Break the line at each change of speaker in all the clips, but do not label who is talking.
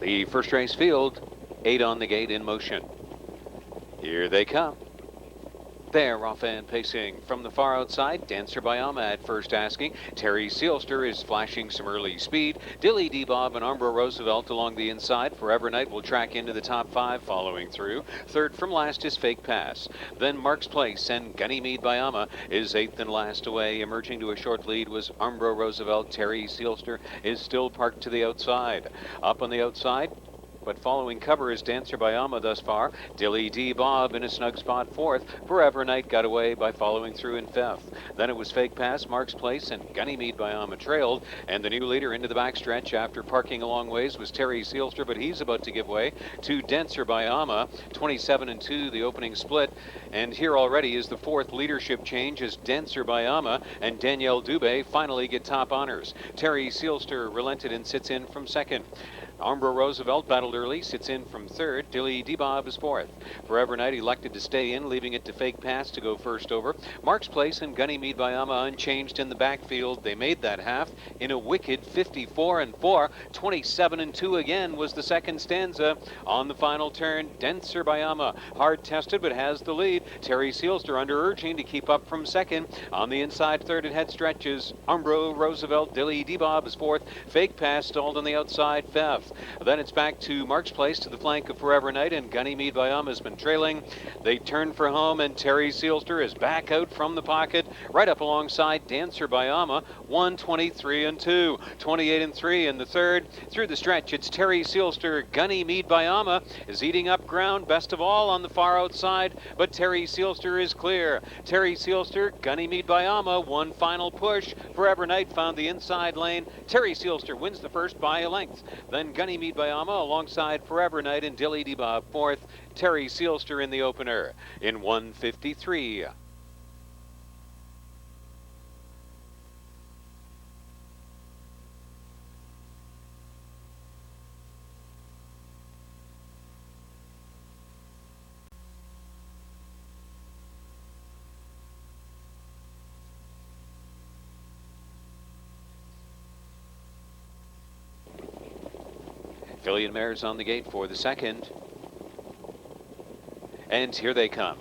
The first race field, 8 on the gate in motion. Here they come. They're off and pacing from the far outside. Dancer Bayama at first asking. Terry Seelster is flashing some early speed. Dilly D-Bob and Umbro Roosevelt along the inside. Forever Night will track into the top 5 following through. Third from last is Fake Pass. Then Mark's Place and Ganymede Bayama is 8th and last away. Emerging to a short lead was Umbro Roosevelt. Terry Seelster is still parked to the outside. Up on the outside, but following cover is Dancer Bayama thus far. Dilly D-Bob in a snug spot 4th. Forever Night got away by following through in 5th. Then it was Fake Pass, Mark's Place, and Ganymede Bayama trailed. And the new leader into the backstretch after parking a long ways was Terry Seelster, but he's about to give way to Dancer Bayama. 27-2 the opening split. And here already is the 4th leadership change as Dancer Bayama and Danielle Dubé finally get top honors. Terry Seelster relented and sits in from 2nd. Umbro Roosevelt battled early, sits in from 3rd. Dilly D-Bob is 4th. Forever Night elected to stay in, leaving it to Fake Pass to go first over. Mark's Place and Ganymede Bayama unchanged in the backfield. They made that half in a wicked 54-4. 27-2 again was the second stanza. On the final turn, Dancer Bayama, hard tested but has the lead. Terry Seelster under urging to keep up from 2nd. On the inside 3rd at head stretches, Umbro Roosevelt. Dilly D-Bob is 4th. Fake Pass stalled on the outside 5th. Then it's back to Mark's Place to the flank of Forever Night, and Ganymede Bayama has been trailing. They turn for home, and Terry Seelster is back out from the pocket, right up alongside Dancer Bayama. 1:23-2, 28-3 in the 3rd. Through the stretch, it's Terry Seelster. Ganymede Bayama is eating up ground, best of all on the far outside, but Terry Seelster is clear. Terry Seelster, Ganymede Bayama, one final push. Forever Night found the inside lane. Terry Seelster wins the first by a length. Then Ganymede Bayama alongside Forever Night and Dilly D-Bob 4th. Terry Seelster in the opener in 1:53. Filly and Mares on the gate for the second. And here they come.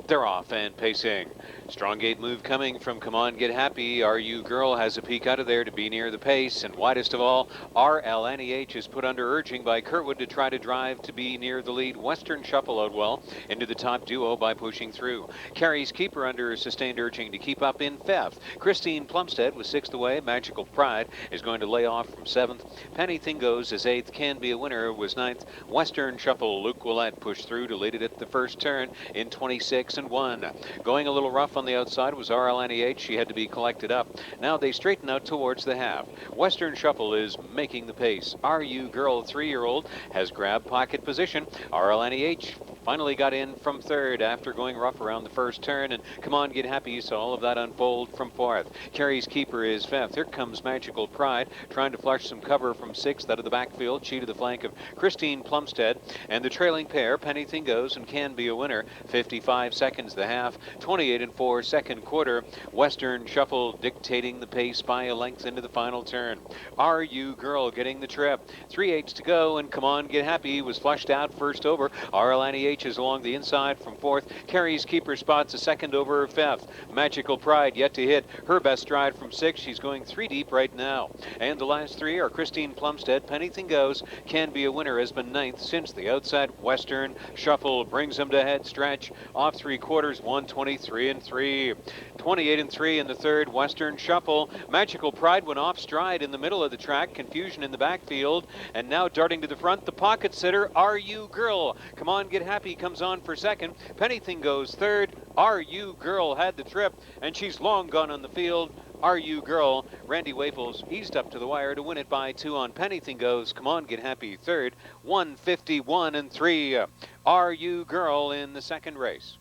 They're off and pacing. Strong gate move coming from Come On Get Happy. Are You Girl has a peek out of there to be near the pace. And widest of all, RLNEH is put under urging by Kurtwood to try to drive to be near the lead. Western Shuffle out well into the top duo by pushing through. Carrie's Keeper under sustained urging to keep up in 5th. Christine Plumstead was 6th away. Magical Pride is going to lay off from 7th. Penny Thingos is 8th. Can Be a Winner was 9th. Western Shuffle, Luke Willette pushed through to lead it at the first turn in 26-1. Going a little rough on the outside was RLNEH. She had to be collected up. Now they straighten out towards the half. Western Shuffle is making the pace. Are You Girl, 3-year-old, has grabbed pocket position. RLNEH finally got in from 3rd after going rough around the first turn, and Come On Get Happy saw all of that unfold from 4th. Carrie's Keeper is 5th. Here comes Magical Pride trying to flush some cover from 6th out of the backfield. She to the flank of Christine Plumstead, and the trailing pair, Penny Thingos and Can Be a Winner. 55 seconds the half. 28-4 second quarter. Western Shuffle dictating the pace by a length into the final turn. Are You Girl getting the trip? 3/8 to go, and Come On Get Happy was flushed out first over. RLNEH is along the inside from 4th. Carrie's Keeper spots a second over 5th. Magical Pride yet to hit her best stride from 6th. She's going 3 deep right now. And the last 3 are Christine Plumstead. Penny Thingos Can Be a Winner has been 9th since the outside. Western Shuffle brings them to head stretch off 3/4. 1:23-3. 28-3 in the 3rd. Western Shuffle. Magical Pride went off stride in the middle of the track. Confusion in the backfield. And now darting to the front, the pocket sitter, Are You Girl. Come On Get Happy comes on for 2nd. Penny Thingos 3rd. Are You Girl had the trip, and she's long gone on the field. Are You Girl. Randy Waples eased up to the wire to win it by 2 on Penny Thingos. Come On Get Happy 3rd. 1:51-3. Are You Girl in the second race.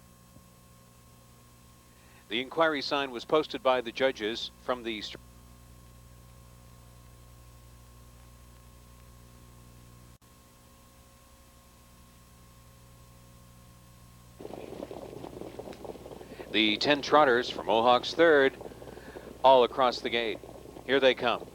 The inquiry sign was posted by the judges from the The 10 trotters from Mohawk's 3rd all across the gate. Here they come.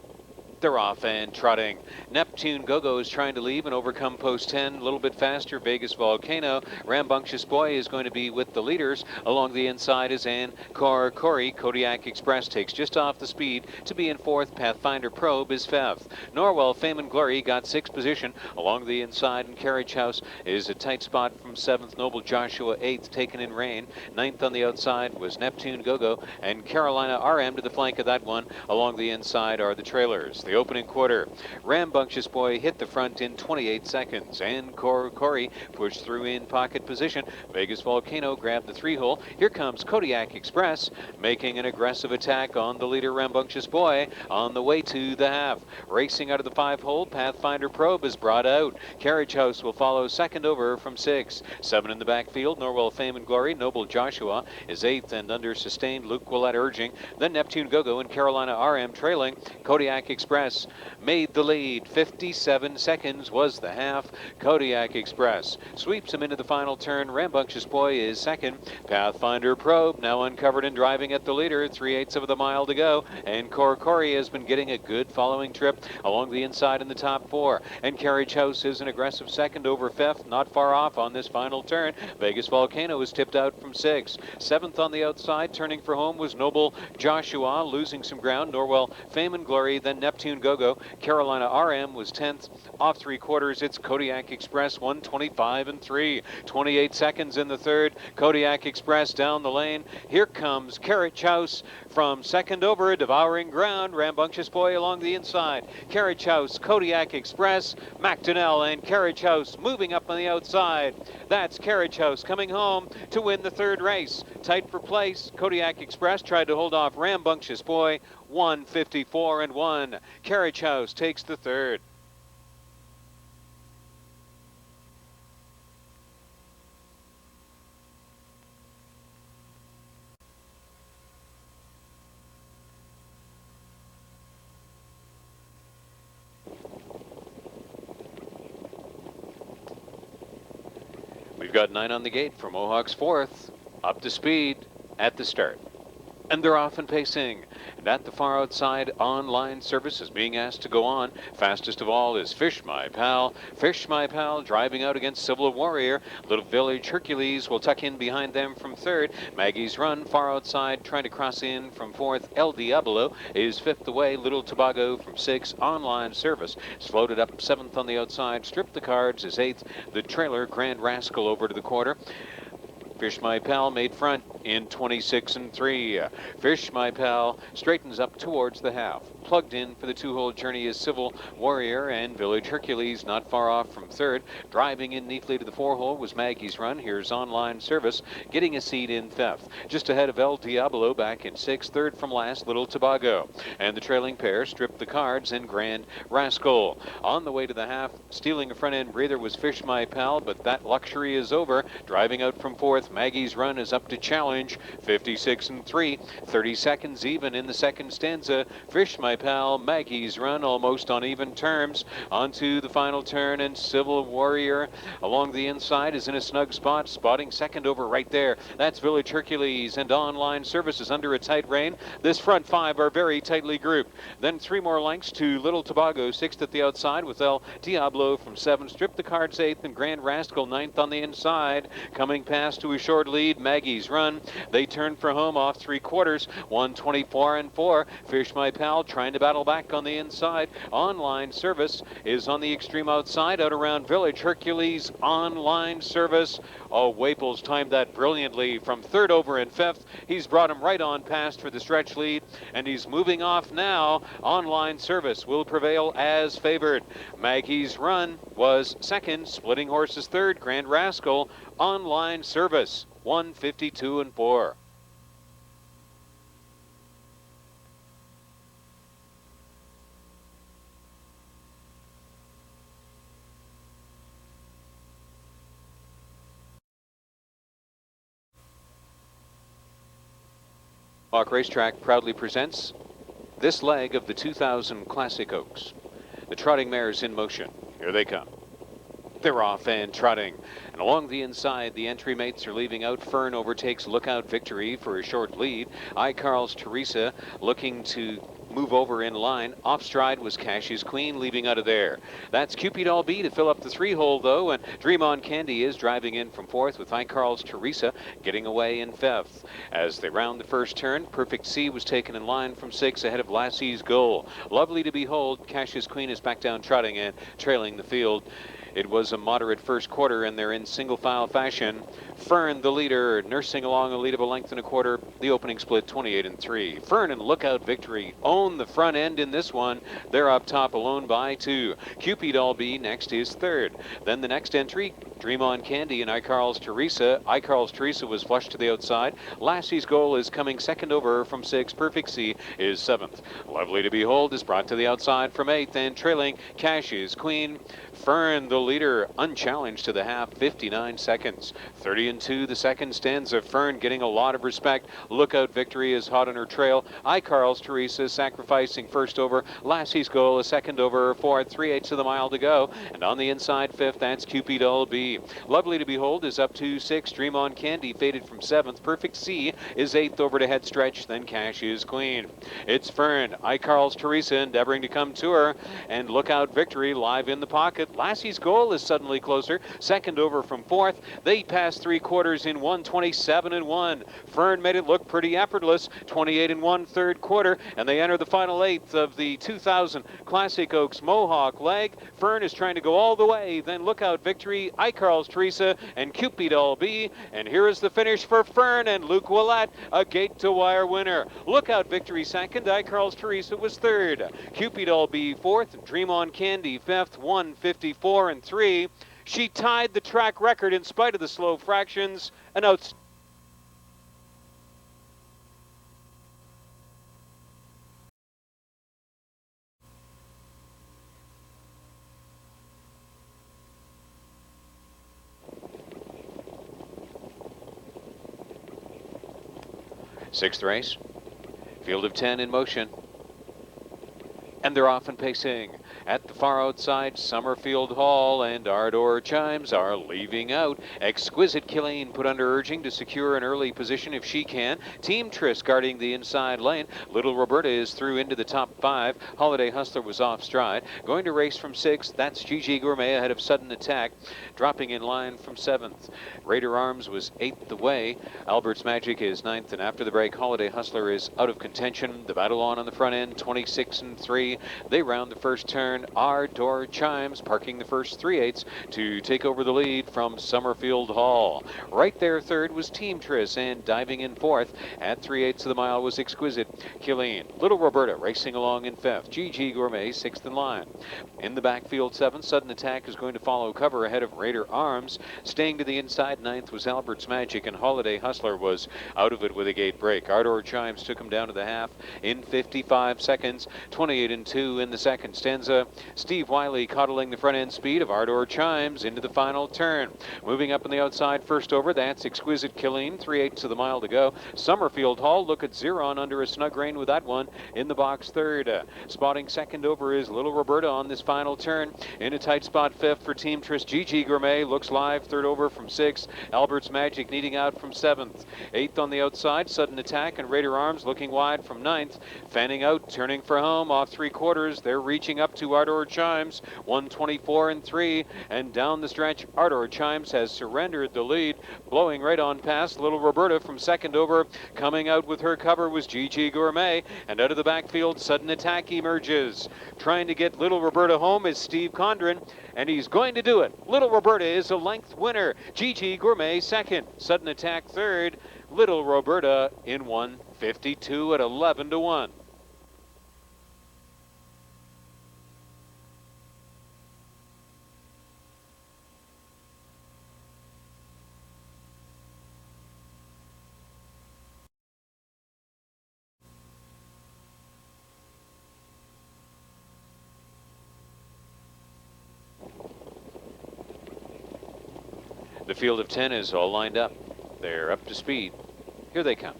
They're off and trotting. Neptune Go-Go is trying to leave and overcome post 10 a little bit faster. Vegas Volcano. Rambunctious Boy is going to be with the leaders. Along the inside is Ann Corey. Kodiak Express takes just off the speed to be in fourth. Pathfinder Probe is fifth. Norwell Fame and Glory got sixth position. Along the inside, and Carriage House is a tight spot from seventh. Noble Joshua eighth, taken in rain. Ninth on the outside was Neptune Go-Go, and Carolina RM to the flank of that one. Along the inside are the trailers. The opening quarter, Rambunctious Boy hit the front in 28 seconds, and Corey pushed through in pocket position. Vegas Volcano grabbed the three-hole. Here comes Kodiak Express, making an aggressive attack on the leader Rambunctious Boy on the way to the half. Racing out of the five-hole, Pathfinder Probe is brought out. Carriage House will follow second over from six. Seven in the backfield, Norwell Fame and Glory. Noble Joshua is eighth, and under sustained Luke Willett urging. Then Neptune Go-Go and Carolina RM trailing. Kodiak Express made the lead. 57 seconds was the half. Kodiak Express sweeps him into the final turn. Rambunctious Boy is second. Pathfinder Probe now uncovered and driving at the leader. 3/8 of the mile to go. And Corey has been getting a good following trip along the inside in the top four. And Carriage House is an aggressive second over fifth. Not far off on this final turn. Vegas Volcano is tipped out from six. Seventh on the outside, turning for home, was Noble Joshua, losing some ground. Norwell Fame and Glory, then Neptune Go-Go. Carolina RM was 10th. Off three quarters, it's Kodiak Express, 1:25 and 3. 28 seconds in the third. Kodiak Express down the lane. Here comes Carriage House from second over, devouring ground. Rambunctious Boy along the inside. Carriage House, Kodiak Express, McDonnell and Carriage House moving up on the outside. That's Carriage House coming home to win the third race. Tight for place. Kodiak Express tried to hold off Rambunctious Boy. 1:54 and 1. Carriage House takes the third. We've got 9 on the gate for Mohawk's fourth. Up to speed at the start. And they're off and pacing. And at the far outside, online service is being asked to go on. Fastest of all is Fish My Pal. Fish My Pal driving out against Civil Warrior. Little Village Hercules will tuck in behind them from third. Maggie's Run far outside, trying to cross in from fourth. El Diablo is fifth away. Little Tobago from sixth. Online service is floated up seventh on the outside. Strip the Cards is eighth. The trailer Grand Rascal over to the quarter. Fish My Pal made front in 26 and 3. Fish My Pal straightens up towards the half. Plugged in for the two-hole journey is Civil Warrior, and Village Hercules not far off from third. Driving in neatly to the four-hole was Maggie's Run. Here's Online Service getting a seat in fifth. Just ahead of El Diablo back in sixth. Third from last, Little Tobago. And the trailing pair, Strip the Cards and Grand Rascal. On the way to the half, stealing a front-end breather was Fish My Pal, but that luxury is over. Driving out from fourth, Maggie's Run is up to challenge. 56 and 3. 30 seconds even in the second stanza. Fish My Pal, Maggie's Run almost on even terms. Onto the final turn, and Civil Warrior along the inside is in a snug spot, spotting second over right there. That's Village Hercules, and Online Services under a tight rein. This front five are very tightly grouped. Then 3 more lengths to Little Tobago, sixth at the outside with El Diablo from seventh. Strip the Cards eighth, and Grand Rascal ninth on the inside. Coming past to a short lead, Maggie's Run. They turn for home off three quarters, 1:24 and 4. Fish My Pal trying to battle back on the inside. Online Service is on the extreme outside, out around Village Hercules. Online Service. Oh, Waples timed that brilliantly from third over and fifth. He's brought him right on past for the stretch lead, and he's moving off now. Online Service will prevail as favored. Maggie's Run was second, splitting horses third. Grand Rascal. Online Service, 1:52 and 4. Mohawk Racetrack proudly presents this leg of the 2000 Classic Oaks. The trotting mares in motion. Here they come. They're off and trotting. And along the inside, the entry mates are leaving out. Fern overtakes Lookout Victory for a short lead. Carl's Teresa looking to move over in line. Off stride was Cash's Queen leaving out of there. That's Cupid All B to fill up the 3-hole though, and Dream On Candy is driving in from 4th with Carl's Teresa getting away in 5th. As they round the first turn, Perfect C was taken in line from 6 ahead of Lassie's Goal. Lovely to behold, Cash's Queen is back down trotting and trailing the field. It was a moderate first quarter, and they're in single file fashion. Fern, the leader, nursing along a lead of a length and a quarter. The opening split 28-3. Fern and Lookout Victory own the front end in this one. They're up top alone by 2. Cupid All B next is 3rd. Then the next entry, Dream On Candy and Carl's Teresa. Carl's Teresa was flushed to the outside. Lassie's Goal is coming second over from 6. Perfect C is 7th. Lovely to Behold is brought to the outside from 8th, and trailing Cash's Queen. Fern, the leader, unchallenged to the half, 59 seconds. 30-2 the second stanza. Fern getting a lot of respect. Lookout Victory is hot on her trail. Carl's Teresa sacrificing first over. Lassie's Goal is second over. 4th, 3/8 of the mile to go. And on the inside 5th, that's Cupid All B. Lovely to Behold is up to 6. Dream On Candy faded from 7th. Perfect C is 8th over to head stretch. Then Cash's Queen. It's Fern, Carl's Teresa endeavoring to come to her. And Lookout Victory live in the pocket. Lassie's Goal is suddenly closer. Second over from 4th. They passed 3/4 in 1:27-1. Fern made it look pretty effortless. 28-1 third quarter, and they enter the final 8th of the 2000 Classic Oaks Mohawk leg. Fern is trying to go all the way. Then Lookout Victory, Carl's Teresa, and Cupid All B. And here is the finish for Fern and Luke Willett, a gate-to-wire winner. Lookout Victory second. Carl's Teresa was 3rd. Cupid All B 4th. Dream On Candy 5th. 1:54-3. She tied the track record in spite of the slow fractions. An outstanding. Sixth race. Field of 10 in motion. And they're off and pacing. At the far outside, Summerfield Hall and Ardor Chimes are leaving out. Exquisite Killeen put under urging to secure an early position if she can. Team Tris guarding the inside lane. Little Roberta is through into the top 5. Holiday Hustler was off stride. Going to race from 6th. That's Gigi Gourmet ahead of Sudden Attack. Dropping in line from 7th. Raider Arms was 8th away. Albert's Magic is 9th, and after the break, Holiday Hustler is out of contention. The battle on the front end, 26-3. They round the first turn. Ardor Chimes parking the first 3/8 to take over the lead from Summerfield Hall. Right there 3rd was Team Tris, and diving in 4th at 3/8 of the mile was Exquisite Killeen. Little Roberta racing along in 5th. Gigi Gourmet 6th in line. In the backfield 7th, Sudden Attack is going to follow cover ahead of Raider Arms. Staying to the inside 9th was Albert's Magic, and Holiday Hustler was out of it with a gate break. Ardor Chimes took him down to the half in 55 seconds. 28-2 in the second stanza. Steve Wiley coddling the front end speed of Ardor Chimes into the final turn. Moving up on the outside first over, that's Exquisite Killeen, 3/8 of the mile to go. Summerfield Hall look at Zeron under a snug rein with that one in the box 3rd. Spotting second over is Little Roberta on this final turn. In a tight spot 5th for Team Tris. Gigi Gourmet looks live, 3rd over from 6th. Albert's Magic needing out from 7th. 8th on the outside, Sudden Attack and Raider Arms looking wide from 9th. Fanning out, turning for home off 3/4. They're reaching up to Ardor Chimes, 1:24-3, and down the stretch, Ardor Chimes has surrendered the lead, blowing right on past Little Roberta from 2nd over. Coming out with her cover was Gigi Gourmet, and out of the backfield, Sudden Attack emerges. Trying to get Little Roberta home is Steve Condren, and he's going to do it. Little Roberta is a length winner. Gigi Gourmet 2nd, Sudden Attack 3rd, Little Roberta in 1:52 at 11-1. The field of 10 is all lined up. They're up to speed. Here they come.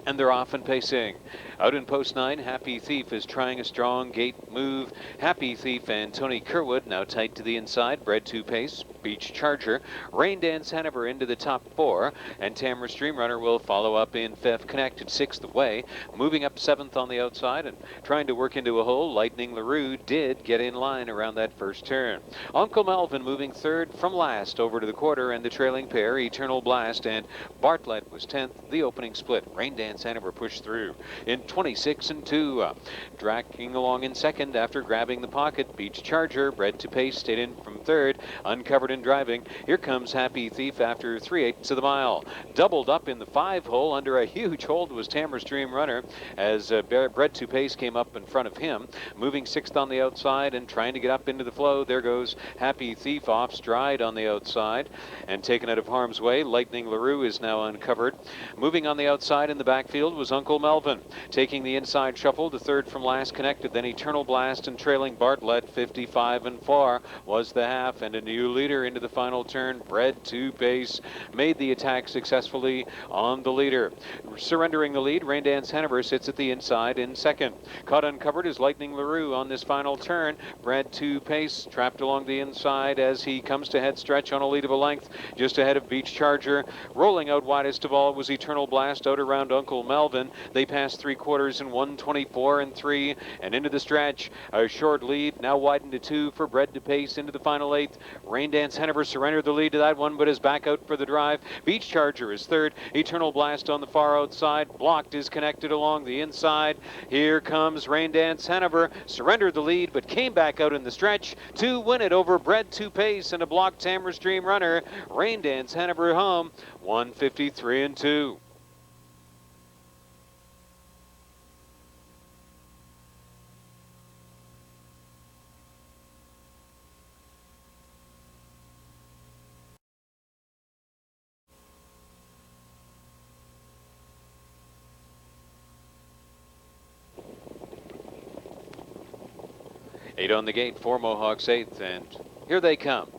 And they're off and pacing. Out in post 9, Happy Thief is trying a strong gate move. Happy Thief and Tony Kerwood now tight to the inside. Bred 2 pace. Beach Charger. Rain Dance Hanover into the top 4. And Tamara Streamrunner will follow up in 5th. Connected 6th away. Moving up 7th on the outside and trying to work into a hole. Lightning LaRue did get in line around that first turn. Uncle Melvin moving 3rd from last over to the quarter, and the trailing pair, Eternal Blast and Bartlett, was 10th. The opening split. Rain Dance Hanover pushed through in 26 and 2. Dragging along in 2nd after grabbing the pocket. Beach Charger, Bred to pace, stayed in from 3rd. Uncovered and driving. Here comes Happy Thief after 3/8 of the mile. Doubled up in the 5 hole. Under a huge hold was Tamara's Dream Runner as Bred to pace came up in front of him. Moving 6th on the outside and trying to get up into the flow. There goes Happy Thief off stride on the outside and taken out of harm's way. Lightning LaRue is now uncovered. Moving on the outside in the backfield was Uncle Melvin. Taking the inside shuffle to 3rd from last connected. Then Eternal Blast and trailing Bartlett 55 and 4 was the half, and a new leader into the final turn. Bred 2 pace made the attack successfully on the leader. Surrendering the lead, Rain Dance Hanover sits at the inside in 2nd. Caught uncovered is Lightning LaRue on this final turn. Bred 2 pace trapped along the inside as he comes to head stretch on a lead of a length just ahead of Beach Charger. Rolling out widest of all was Eternal Blast out around Uncle Melvin. They passed 3/4 in 1:24 and 3 and into the stretch. A short lead now widened to 2 for Bred to pace into the final 8th. Rain Dance Hanover surrendered the lead to that one but is back out for the drive. Beach Charger is 3rd. Eternal Blast on the far outside. Blocked is connected along the inside. Here comes Rain Dance Hanover. Surrendered the lead but came back out in the stretch to win it over Bred 2 pace and a blocked Tamara's Dream Runner. Rain Dance Hanover home 1:53 and 2. Eight on the gate for Mohawk's 8th, and here they come.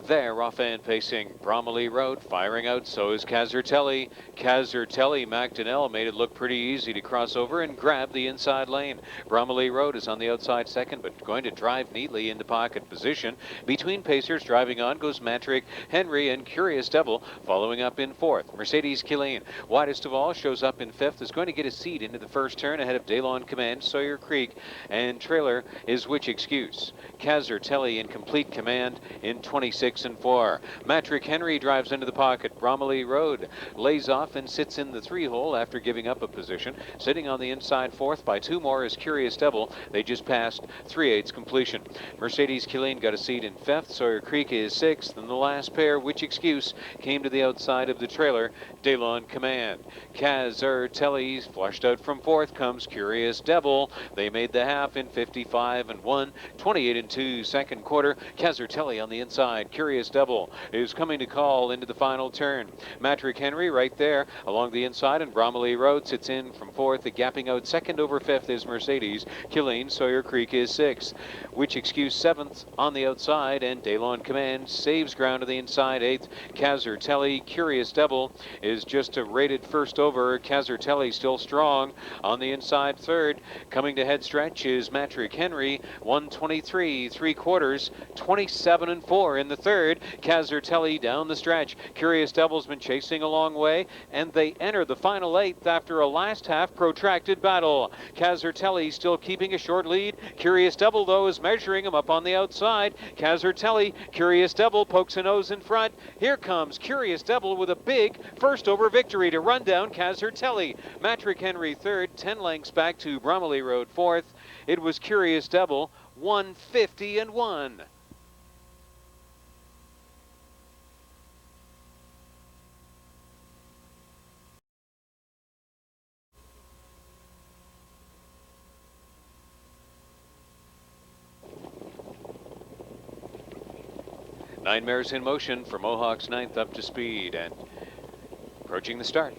They're off and pacing. Bromley Road firing out, so is Kazertelli. Kazertelli, McDonnell made it look pretty easy to cross over and grab the inside lane. Bromley Road is on the outside 2nd, but going to drive neatly into pocket position. Between pacers driving on goes Matrick Henry, and Curious Devil following up in 4th. Mercedes Killeen, widest of all, shows up in 5th, is going to get a seat into the first turn ahead of Daylon Command, Sawyer Creek, and trailer is Which Excuse. Kazertelli in complete command in 26 and 4. Matrick Henry drives into the pocket. Bromley Road lays off and sits in the 3 hole after giving up a position. Sitting on the inside 4th by 2 more is Curious Devil. They just passed 3/8 completion. Mercedes Killeen got a seat in 5th. Sawyer Creek is 6th. And the last pair, Which Excuse, came to the outside of the trailer. Daylon Command. Kazertelli flushed out from 4th comes Curious Devil. They made the half in 55 and 1. 28 and 2 second quarter. Kazertelli on the inside. Curious Devil is coming to call into the final turn. Matrick Henry right there along the inside, and Bromley Road sits in from 4th. The gapping out 2nd over 5th is Mercedes Killeen. Sawyer Creek is 6th. Which Excuse 7th on the outside, and Daylon Command saves ground to the inside 8th. Kazertelli, Curious Devil is just a rated first over. Kazertelli still strong on the inside 3rd. Coming to head stretch is Matrick Henry. 1:23 3/4, 27 and 4 in the 3rd. Kazertelli down the stretch. Curious Devil's been chasing a long way, and they enter the final 8th after a last half protracted battle. Kazertelli still keeping a short lead. Curious Devil, though, is measuring him up on the outside. Kazertelli, Curious Devil pokes a nose in front. Here comes Curious Devil with a big first over victory to run down Kazertelli. Matrick Henry 3rd, 10 lengths back to Bromley Road 4th. It was Curious Devil, 1:50 and 1. Nine mares in motion for Mohawk's 9th up to speed and approaching the start.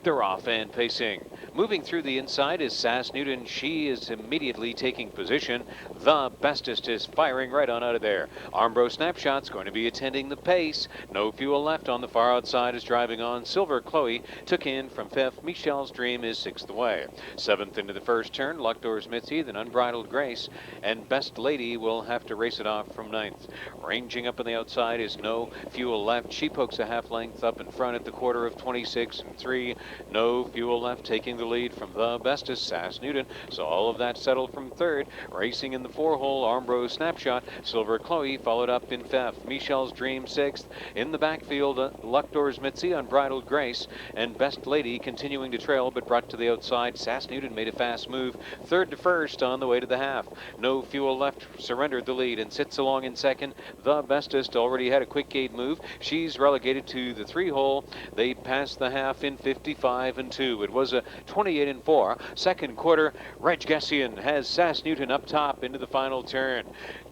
They're off and pacing. Moving through the inside is Sass Newton. She is immediately taking position. The Bestest is firing right on out of there. Armbro Snapshot's going to be attending the pace. No fuel left on the far outside is driving on. Silver Chloe took in from 5th. Michelle's Dream is 6th away. 7th into the first turn, Luckdoor's Mitzi, then Unbridled Grace, and Best Lady will have to race it off from 9th. Ranging up on the outside is No Fuel Left. She pokes a half length up in front at the quarter of 26 and 3. No Fuel Left taking the lead from the bestest, Sass Newton. So all of that settled from 3rd. Racing in the 4-hole, Armbro Snapshot. Silver Chloe followed up in 5th. Michelle's Dream 6th. In the backfield, Luckdoor's Mitzi, Unbridled Grace, and Best Lady continuing to trail but brought to the outside. Sass Newton made a fast move. 3rd to 1st on the way to the half. No Fuel Left surrendered the lead and sits along in 2nd. The bestest already had a quick gate move. She's relegated to the 3-hole. They passed the half in 55 and 2. It was a 28 and 4. Second quarter, Reg Gessian has Sass Newton up top into the final turn.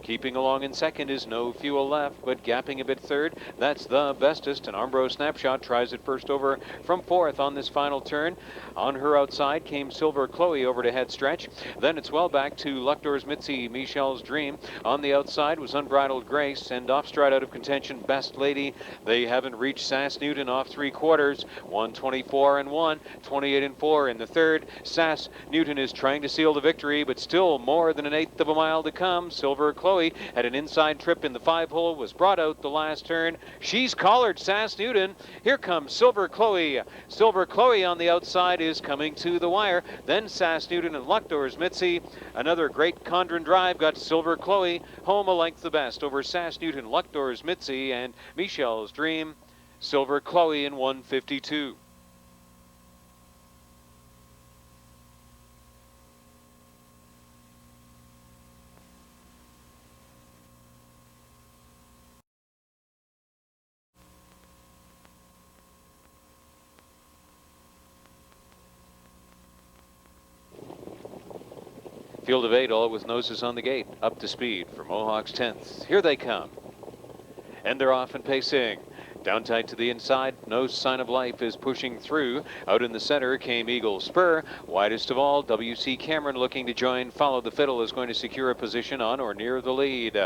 Keeping along in 2nd is No Fuel Left, but gapping a bit 3rd. That's the bestest, and Armbro Snapshot tries it first over from 4th on this final turn. On her outside came Silver Chloe over to head stretch. Then it's well back to Luckdoor's Mitzi, Michelle's Dream. On the outside was Unbridled Grace, and off stride out of contention, Best Lady. They haven't reached Sass Newton off 3 quarters. 124 and 1, 28 and 4 in the 3rd. Sass Newton is trying to seal the victory, but still more than an 1/8 of a mile to come. Silver Chloe had an inside trip in the 5-hole, was brought out the last turn. She's collared Sass Newton. Here comes Silver Chloe. Silver Chloe on the outside is coming to the wire. Then Sass Newton and Luckdoor's Mitzi. Another great Condren drive got Silver Chloe home a length the best over Sass Newton, Luckdoor's Mitzi, and Michelle's Dream. Silver Chloe in 152. Field of 8, all with noses on the gate. Up to speed for Mohawk's 10th. Here they come. And they're off and pacing. Down tight to the inside, No Sign of Life is pushing through. Out in the center came Eagle Spur. Widest of all, W.C. Cameron looking to join. Follow the Fiddle is going to secure a position on or near the lead.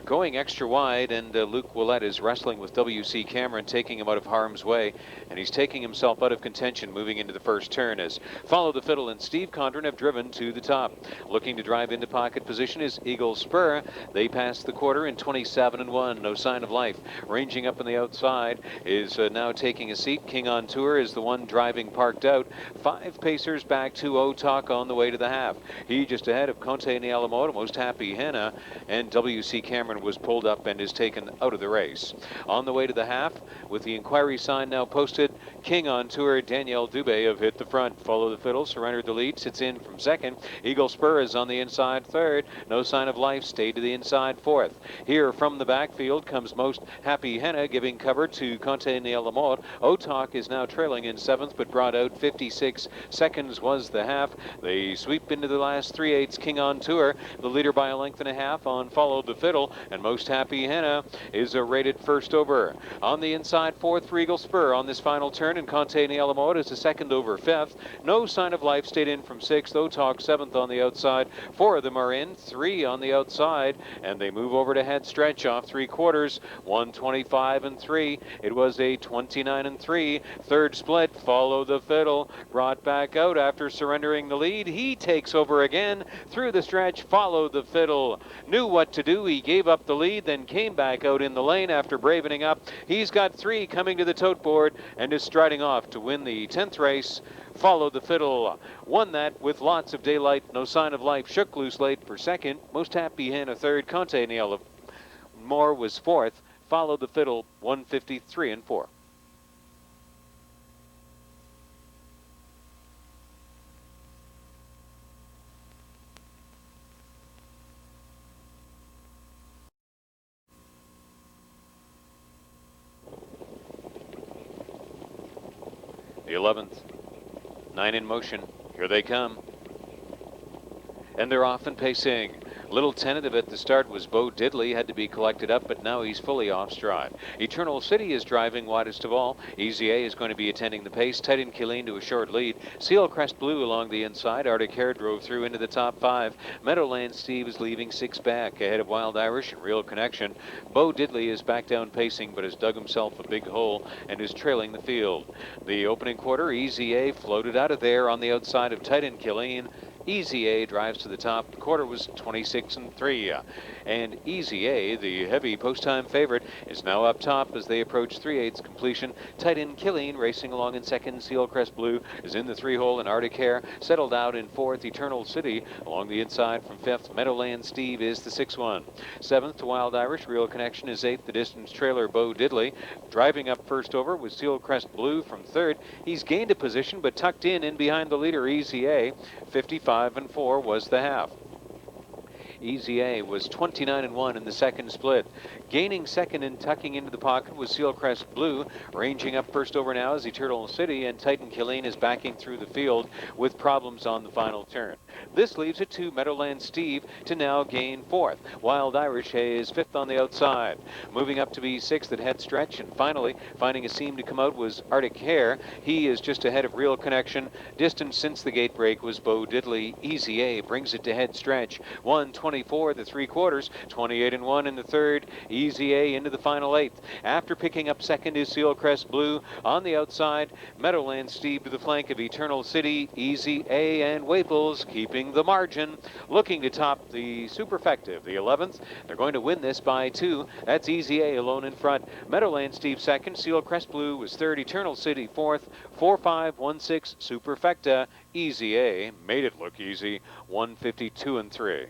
Going extra wide, and Luke Willett is wrestling with W.C. Cameron, taking him out of harm's way, and he's taking himself out of contention moving into the first turn as Follow the Fiddle and Steve Condren have driven to the top. Looking to drive into pocket position is Eagle Spur. They passed the quarter in 27 and 1. No Sign of Life. Ranging up on the outside is now taking a seat. King on Tour is the one driving parked out. 5 pacers back to O-Talk on the way to the half. He just ahead of Conte Nialamoto, Most Happy Henna, and W.C. Cameron was pulled up and is taken out of the race. On the way to the half, with the inquiry sign now posted, King on Tour, Danielle Dubé have hit the front. Follow the Fiddle, surrendered the lead, sits in from 2nd. Eagle Spur is on the inside 3rd. No Sign of Life stayed to the inside 4th. Here from the backfield comes Most Happy Henna, giving cover to Conte Nialamoto. O-Talk is now trailing in 7th, but brought out 56 seconds was the half. They sweep into the last 3/8. King on Tour, the leader by a length and a half on Follow the Fiddle. And Most Happy Henna is rated first over. On the inside 4th for Eagle Spur on this final turn, and Conte Nialamoto is a second over 5th. No Sign of Life stayed in from 6th. O-Talk 7th on the outside. 4 of them are in, 3 on the outside, and they move over to head stretch off 3 quarters. 125 and 3. It was a 29 and 3. Third split, Follow the Fiddle brought back out after surrendering the lead. He takes over again through the stretch. Follow the Fiddle knew what to do. He gave up the lead, then came back out in the lane after bravening up. He's got 3 coming to the tote board and is striding off to win the 10th race. Follow the Fiddle won that with lots of daylight. No Sign of Life shook loose late for 2nd. Most Happy Henna 3rd. Conte Nialamoto was 4th. Follow the Fiddle 153 and 4. The 11th. 9 in motion. Here they come. And they're off and pacing. Little tentative at the start was Bo Diddley, had to be collected up, but now he's fully off stride. Eternal City is driving widest of all. Easy A is going to be attending the pace. Titan Killeen to a short lead. Seal Crest Blue along the inside. Arctic Hare drove through into the top 5. Meadowland Steve is leaving 6 back, ahead of Wild Irish and Real Connection. Bo Diddley is back down pacing, but has dug himself a big hole and is trailing the field. The opening quarter, Easy A floated out of there on the outside of Titan Killeen. Easy A drives to the top. The quarter was 26-3. And Easy A, the heavy post-time favorite, is now up top as they approach 3/8 completion. Titan Killeen racing along in second. Seal Crest Blue is in the 3-hole, and Arctic Hare settled out in 4th. Eternal City along the inside from 5th. Meadowland Steve is the 6-1. 7th to Wild Irish. Real Connection is 8th. The distance trailer Bo Diddley driving up first over with Seal Crest Blue from 3rd. He's gained a position but tucked in behind the leader Easy A. 55-4 was the half. Easy A was 29-1 in the second split. Gaining second and tucking into the pocket was Seal Crest Blue. Ranging up first over now is Eternal City, and Titan Killeen is backing through the field with problems on the final turn. This leaves it to Meadowland Steve to now gain 4th. Wild Irish is 5th on the outside. Moving up to be 6th at head stretch, and finally finding a seam to come out was Arctic Hare. He is just ahead of Real Connection. Distance since the gate break was Bo Diddley. Easy A brings it to head stretch. 1:24 the 3/4, 28-1 in the third. Easy A into the final 8th. After picking up second is Seal Crest Blue. On the outside, Meadowland Steve to the flank of Eternal City. Easy A and Waples keeping the margin. Looking to top the Superfective, the 11th. They're going to win this by 2. That's Easy A alone in front. Meadowland Steve second. Seal Crest Blue was third. Eternal City 4th. 4-5-1-6 Superfecta. Easy A made it look easy. 152-3.